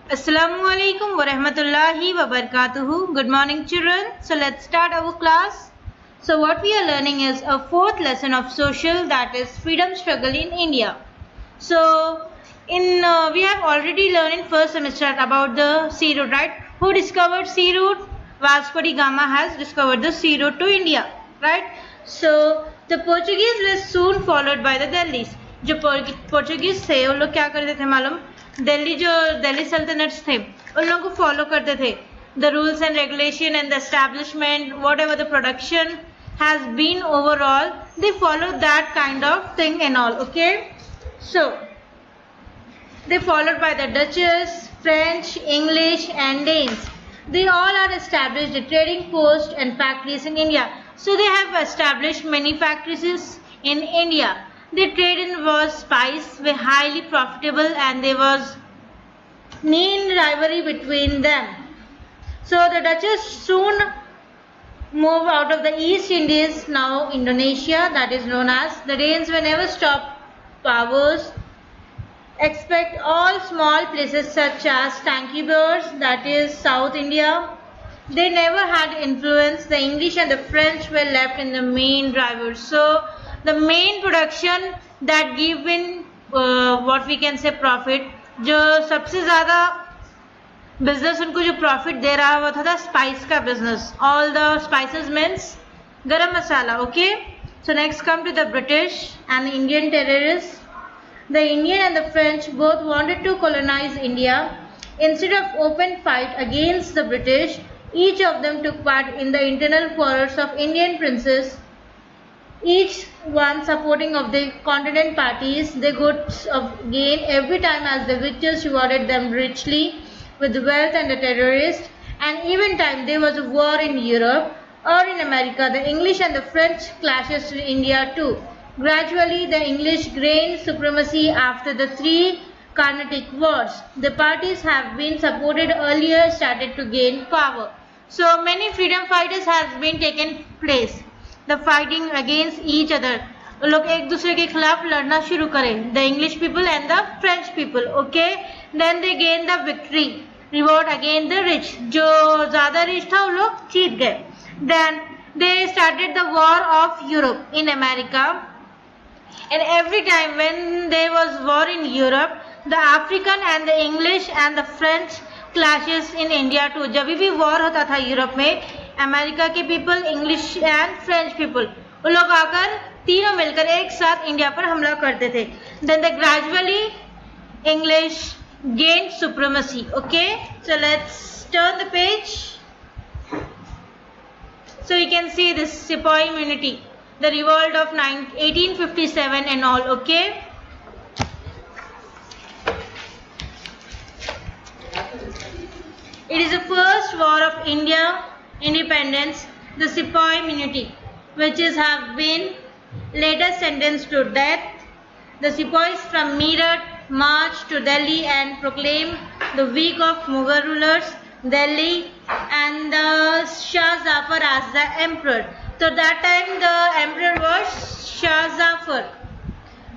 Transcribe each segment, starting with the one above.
Assalamualaikum warahmatullahi wabarakatuh. Good morning, children. So let's start our class. So what we are learning is a fourth lesson of social, that is freedom struggle in India. So we have already learned in first semester about the sea route, right? Who discovered sea route? Vasco da Gama has discovered the sea route to India, right? So the Portuguese were soon followed by the Delhis. जो Portuguese थे उन लोग क्या करते थे मालूम, दिल्ली सल्तनत थे उन लोगों को फॉलो करते थे. The rules and regulation and the establishment, whatever the production has been overall, they follow that kind of thing and all. Okay, so they followed by the Dutches, French, English and Danes. They all are established a trading post and factories in India. So they have established many factories in India. Their trade in was spice, were highly profitable, and there was keen rivalry between them. So the Dutch soon moved out of the East Indies, now Indonesia, that is known as. The Danes were never stopped powers. Expect all small places such as Tangiers, that is South India. They never had influence. The English and the French were left in the main drivers. So the main production that give in what we can say profit, जो सबसे ज़्यादा business उनको जो profit दे रहा हुआ था spice का business. All the spices means garam masala. Okay, so next come to the British and Indian terrorist. The Indian and the French both wanted to colonize India. Instead of open fight against the British, each of them took part in the internal quarrels of Indian princes, each one supporting of the continent parties. They got gain every time as the British rewarded them richly with wealth and the terrorists. And even time there was a war in Europe or in America, the English and the French clashes in India too. Gradually, the English gained supremacy after the three Carnatic Wars. The parties have been supported earlier started to gain power. So many freedom fighters has been taken place. The fighting against each other. लोग एक दूसरे के खिलाफ लड़ना शुरू करें. The English people and the French people. Okay, then they gained the victory. Reward against the rich. जो ज़्यादा rich था वो लोग जीत गए. Then they started the war of Europe in America. And every time when there was war in Europe, the African and the English and the French clashes in India too. जब भी war होता था Europe में, America के people, English and French people, वो लोग आकर तीनों मिलकर एक साथ इंडिया पर हमला करते थे. Then they gradually English gained supremacy. Okay, so let's turn the page. So you can see this Sepoy immunity, the revolt of 1857 and all. Okay, it is the first war of India independence, the Sepoy immunity, which have been later sentenced to death. The Sepoys from Meerut marched to Delhi and proclaimed the week of Mughal rulers, Delhi, and the Shah Zafar as the emperor. So that time the emperor was Shah Zafar.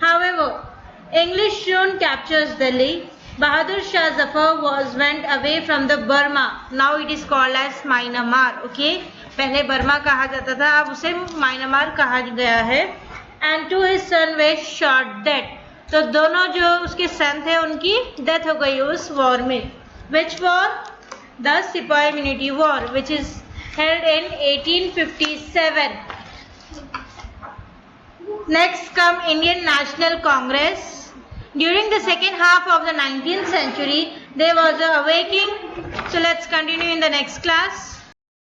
However, English soon captures Delhi. Bahadur Shah Zafar went away from the Burma. Now it is called as Myanmar. Okay, पहले Burma कहा जाता था, अब उसे Myanmar कहा गया है. And to his son were shot dead. तो दोनों जो उसके सन थे उनकी डेथ हो गई उस वॉर में. Which war? The Sepoy Immunity War, which is held in 1857. Next come Indian National Congress. During the second half of the 19th century, there was an awakening. So let's continue in the next class.